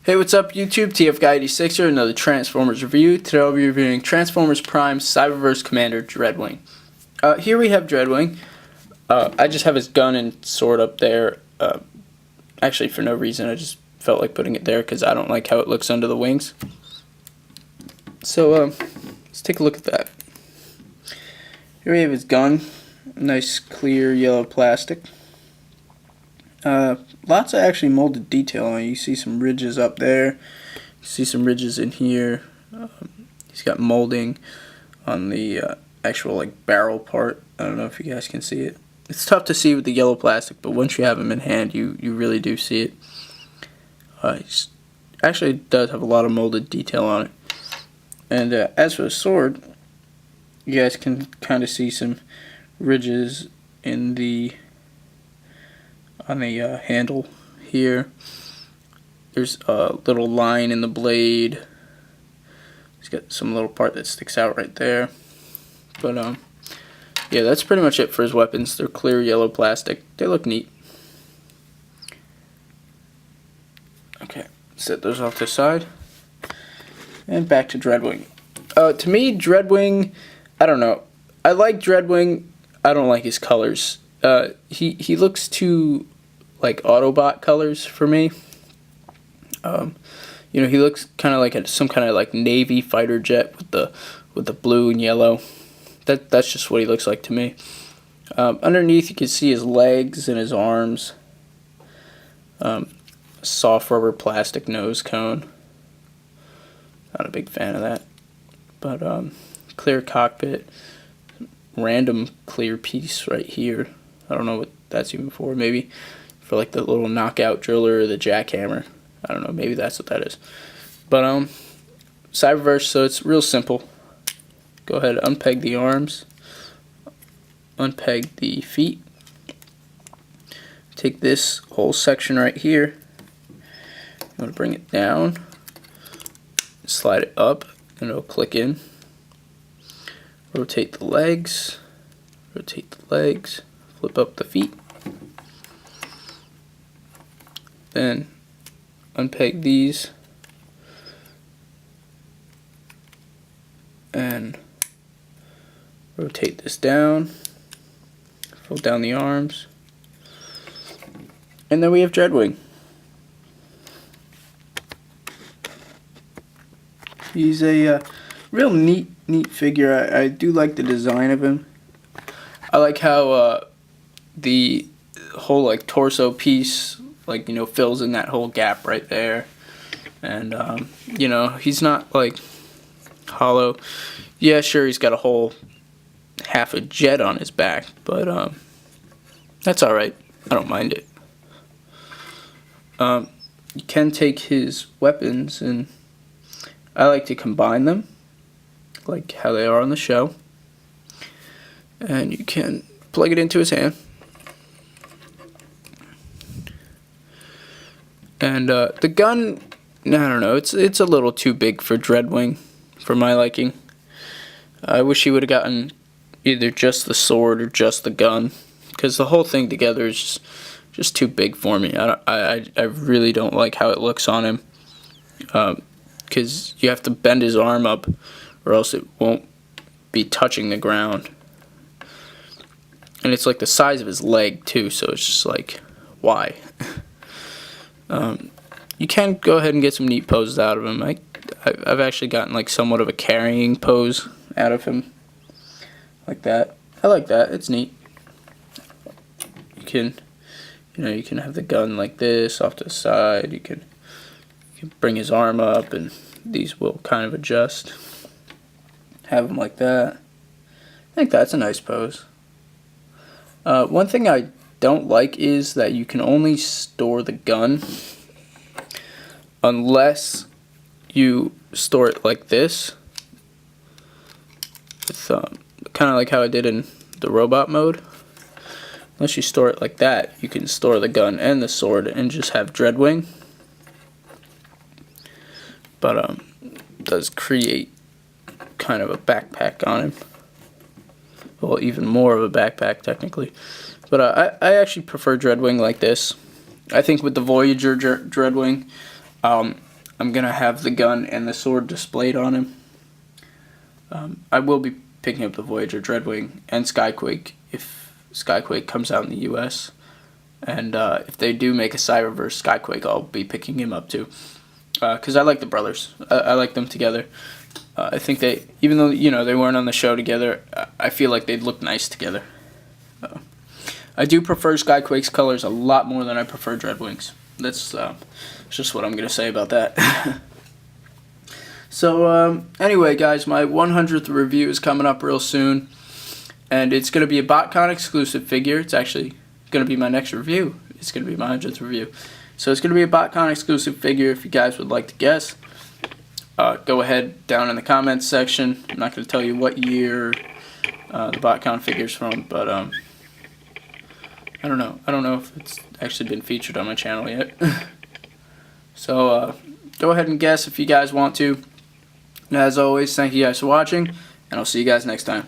Hey, what's up YouTube? TF Guy 86 here, another Transformers review. Today I'll be reviewing Transformers Prime Cyberverse Commander Dreadwing. Here we have Dreadwing. I just have his gun and sword up there. Actually, for no reason, I just felt like putting it there because I don't like how it looks under the wings. So, let's take a look at that. Here we have his gun. Nice clear yellow plastic. Lots of actually molded detail on it. You see some ridges up there. You see some ridges in here. He's got molding on the actual barrel part. I don't know if you guys can see it. It's tough to see with the yellow plastic, but once you have him in hand, you really do see it. He actually does have a lot of molded detail on it. And as for the sword, you guys can kind of see some ridges in on the handle here. There's a little line in the blade. It's got some little part that sticks out right there. But yeah, that's pretty much it for his weapons. They're clear yellow plastic. They look neat. Okay, set those off to the side. And back to Dreadwing. To me, Dreadwing, I don't know. I like Dreadwing. I don't like his colors. He looks too like Autobot colors for me. You know, he looks kind of like some kind of Navy fighter jet with the blue and yellow. That's just what he looks like to me. Underneath, you can see his legs and his arms. Soft rubber plastic nose cone. Not a big fan of that. But clear cockpit. Random clear piece right here. I don't know what that's even for. Maybe for like the little knockout driller or the jackhammer. I don't know. Maybe that's what that is. But Cyberverse, so it's real simple. Go ahead, unpeg the arms. Unpeg the feet. Take this whole section right here. You want to bring it down. Slide it up and it'll click in. Rotate the legs. Rotate the legs. Flip up the feet. Then unpeg these. And rotate this down. Fold down the arms. And then we have Dreadwing. He's a real neat figure. I do like the design of him. I like how the whole torso piece fills in that whole gap right there. And you know, he's not hollow. Yeah, sure, he's got a whole half a jet on his back, but that's alright. I don't mind it. You can take his weapons, and I like to combine them like how they are on the show. And you can plug it into his hand. And the gun, I don't know, it's a little too big for Dreadwing, for my liking. I wish he would have gotten either just the sword or just the gun, because the whole thing together is just too big for me. I really don't like how it looks on him, because you have to bend his arm up, or else it won't be touching the ground. And it's the size of his leg too, so it's just why? You can go ahead and get some neat poses out of him. I've actually gotten somewhat of a carrying pose out of him, like that. I like that. It's neat. You can have the gun like this off to the side. You can bring his arm up, and these will kind of adjust. Have him like that. I think that's a nice pose. One thing I don't like is that you can only store the gun unless you store it like this. It's kind of like how I did in the robot mode. Unless you store it like that, you can store the gun and the sword and just have Dreadwing. But it does create kind of a backpack on him. Well, even more of a backpack technically. But I actually prefer Dreadwing like this. I think with the Voyager Dreadwing, I'm going to have the gun and the sword displayed on him. I will be picking up the Voyager, Dreadwing, and Skyquake if Skyquake comes out in the US. And if they do make a cyberverse Skyquake, I'll be picking him up too. Because I like the brothers. I like them together. I think they, even though, you know, they weren't on the show together, I feel like they'd look nice together. I do prefer Skyquake's colors a lot more than I prefer Dreadwing's. That's just what I'm going to say about that. So, anyway, guys, my 100th review is coming up real soon. And it's going to be a BotCon exclusive figure. It's actually going to be my next review. It's going to be my 100th review. So it's going to be a BotCon exclusive figure if you guys would like to guess. Go ahead down in the comments section. I'm not going to tell you what year the BotCon figure's from, but I don't know. I don't know if it's actually been featured on my channel yet. So go ahead and guess if you guys want to. And as always, thank you guys for watching, and I'll see you guys next time.